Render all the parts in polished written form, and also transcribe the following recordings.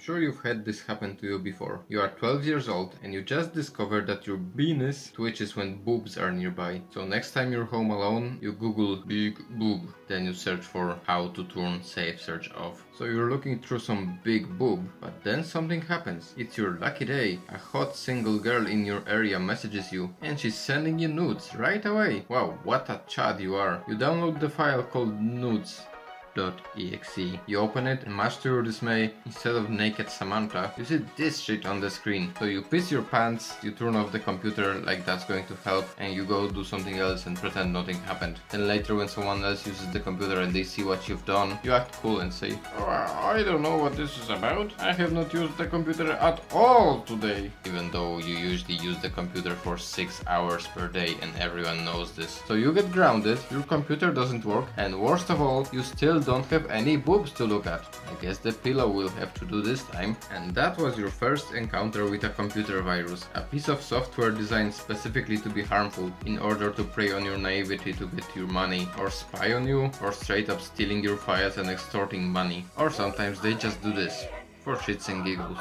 sure you've had this happen to you before. You are 12 years old and you just discovered that your penis twitches when boobs are nearby. So next time you're home alone, you Google big boob, then you search for how to turn safe search off. So you're looking through some big boob, but then something happens. It's your lucky day. A hot single girl in your area messages you and she's sending you nudes right away. Wow, what a chad you are. You download the file called nudes.exe. You open it and much to your dismay, instead of naked Samantha, you see this shit on the screen. So you piss your pants, you turn off the computer like that's going to help, and you go do something else and pretend nothing happened. Then later when someone else uses the computer and they see what you've done, you act cool and say, "Oh, I don't know what this is about. I have not used the computer at all today." Even though you usually use the computer for 6 hours per day and everyone knows this. So you get grounded, your computer doesn't work, and worst of all, you still don't have any boobs to look at. I guess the pillow will have to do this time. And that was your first encounter with a computer virus, a piece of software designed specifically to be harmful in order to prey on your naivety to get your money, or spy on you, or straight up stealing your files and extorting money. Or sometimes they just do this, for shits and giggles.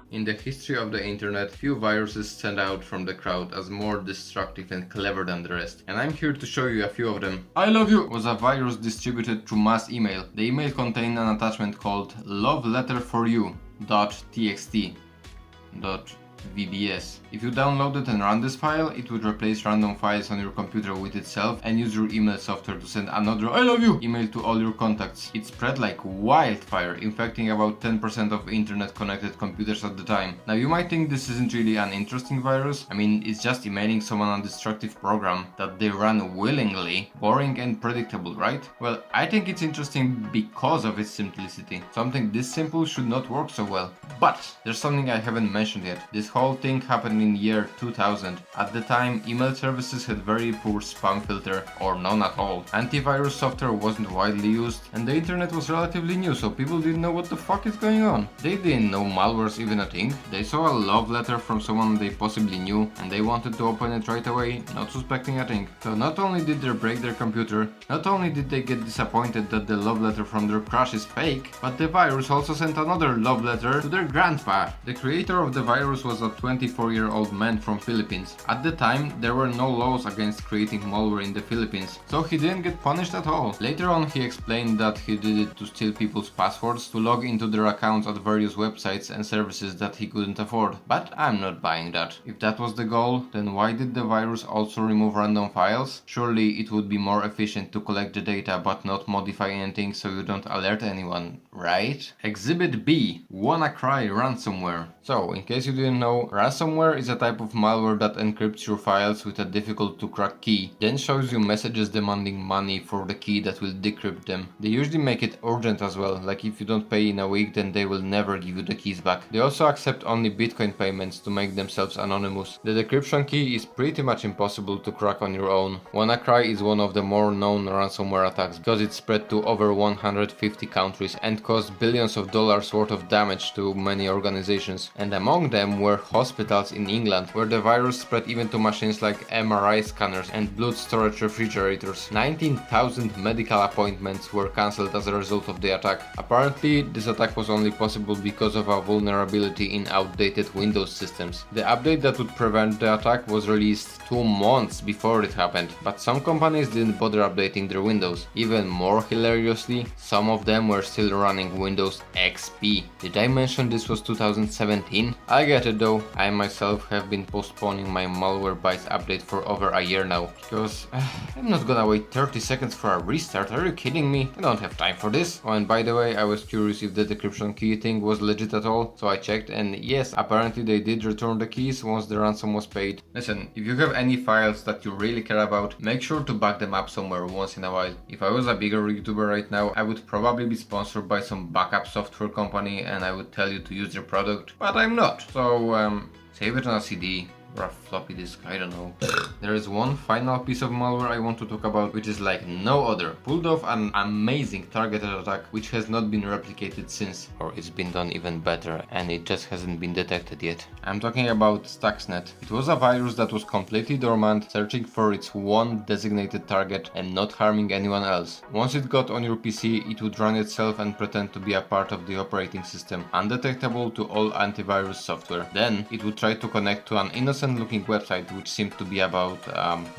In the history of the internet, few viruses stand out from the crowd as more destructive and clever than the rest, and I'm here to show you a few of them. I Love You was a virus distributed through mass email. The email contained an attachment called loveletterforyou.txt.vbs. If you downloaded and run this file, it would replace random files on your computer with itself and use your email software to send another "I love you" email to all your contacts. It spread like wildfire, infecting about 10% of internet connected computers at the time. Now you might think this isn't really an interesting virus. I mean, it's just emailing someone a destructive program that they run willingly, boring and predictable, right? Well, I think it's interesting because of its simplicity. Something this simple should not work so well. But there's something I haven't mentioned yet. This whole thing happened in year 2000. At the time, email services had very poor spam filter, or none at all. Antivirus software wasn't widely used, and the internet was relatively new, so people didn't know what the fuck is going on. They didn't know malware's even a thing. They saw a love letter from someone they possibly knew, and they wanted to open it right away, not suspecting a thing. So not only did they break their computer, not only did they get disappointed that the love letter from their crush is fake, but the virus also sent another love letter to their grandpa. The creator of the virus was a 24-year-old man from Philippines. At the time, there were no laws against creating malware in the Philippines, so he didn't get punished at all. Later on, he explained that he did it to steal people's passwords to log into their accounts at various websites and services that he couldn't afford. But I'm not buying that. If that was the goal, then why did the virus also remove random files? Surely it would be more efficient to collect the data but not modify anything so you don't alert anyone, right? Exhibit B. WannaCry ransomware. So, in case you didn't know, ransomware is a type of malware that encrypts your files with a difficult to crack key, then shows you messages demanding money for the key that will decrypt them. They usually make it urgent as well, like if you don't pay in a week then they will never give you the keys back. They also accept only Bitcoin payments to make themselves anonymous. The decryption key is pretty much impossible to crack on your own. WannaCry is one of the more known ransomware attacks because it spread to over 150 countries and caused billions of dollars worth of damage to many organizations. And among them were hospitals in England, where the virus spread even to machines like MRI scanners and blood storage refrigerators. 19,000 medical appointments were cancelled as a result of the attack. Apparently, this attack was only possible because of a vulnerability in outdated Windows systems. The update that would prevent the attack was released 2 months before it happened, but some companies didn't bother updating their Windows. Even more hilariously, some of them were still running Windows XP. Did I mention this was 2017? I get it though, I myself have been postponing my Malwarebytes update for over a year now, because I'm not gonna wait 30 seconds for a restart, are you kidding me? I don't have time for this. Oh, and by the way, I was curious if the decryption key thing was legit at all, so I checked, and yes, apparently they did return the keys once the ransom was paid. Listen, if you have any files that you really care about, make sure to back them up somewhere once in a while. If I was a bigger YouTuber right now, I would probably be sponsored by some backup software company and I would tell you to use their product, but I'm not. So save it on a CD, or a floppy disk, I don't know. There is one final piece of malware I want to talk about, which is like no other. Pulled off an amazing targeted attack which has not been replicated since, or it's been done even better and it just hasn't been detected yet. I'm talking about Stuxnet. It was a virus that was completely dormant, searching for its one designated target and not harming anyone else. Once it got on your PC, it would run itself and pretend to be a part of the operating system, undetectable to all antivirus software. Then it would try to connect to an innocent looking website which seemed to be about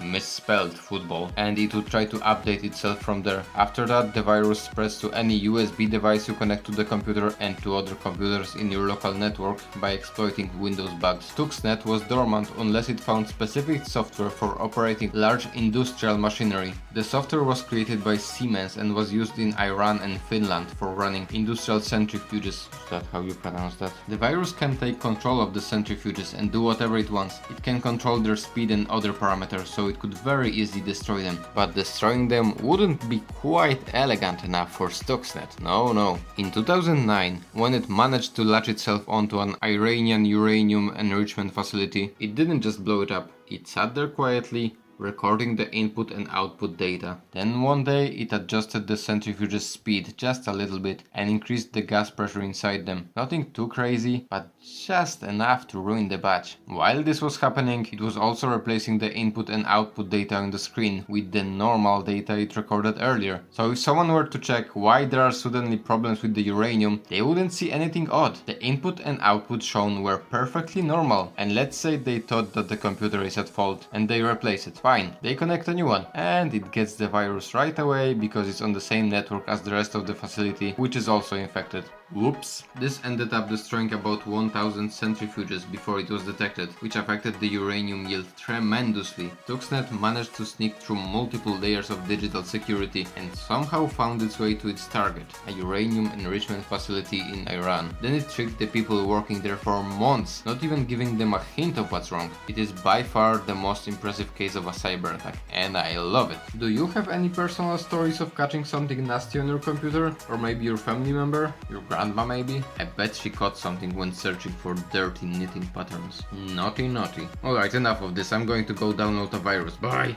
misspelled football, and it would try to update itself from there. After that, the virus spreads to any USB device you connect to the computer and to other computers in your local network by exploiting Windows bugs. Stuxnet was dormant unless it found specific software for operating large industrial machinery. The software was created by Siemens and was used in Iran and Finland for running industrial centrifuges. Is that how you pronounce that? The virus can take control of the centrifuges and do whatever it wants. It can control their speed and other parameters, so it could very easily destroy them. But destroying them wouldn't be quite elegant enough for Stuxnet. No. In 2009, when it managed to latch itself onto an Iranian uranium enrichment facility, it didn't just blow it up. It sat there quietly, recording the input and output data. Then one day it adjusted the centrifuge's speed just a little bit and increased the gas pressure inside them. Nothing too crazy, but just enough to ruin the batch. While this was happening, it was also replacing the input and output data on the screen with the normal data it recorded earlier. So if someone were to check why there are suddenly problems with the uranium, they wouldn't see anything odd. The input and output shown were perfectly normal, and let's say they thought that the computer is at fault and they replace it. Fine, they connect a new one and it gets the virus right away because it's on the same network as the rest of the facility, which is also infected. Whoops. This ended up destroying about 1000 centrifuges before it was detected, which affected the uranium yield tremendously. Stuxnet managed to sneak through multiple layers of digital security and somehow found its way to its target, a uranium enrichment facility in Iran. Then it tricked the people working there for months, not even giving them a hint of what's wrong. It is by far the most impressive case of a cyber attack, and I love it. Do you have any personal stories of catching something nasty on your computer? Or maybe your family member? Your grandma maybe? I bet she caught something when searching for dirty knitting patterns. Naughty. Alright, enough of this. I'm going to go download a virus. Bye!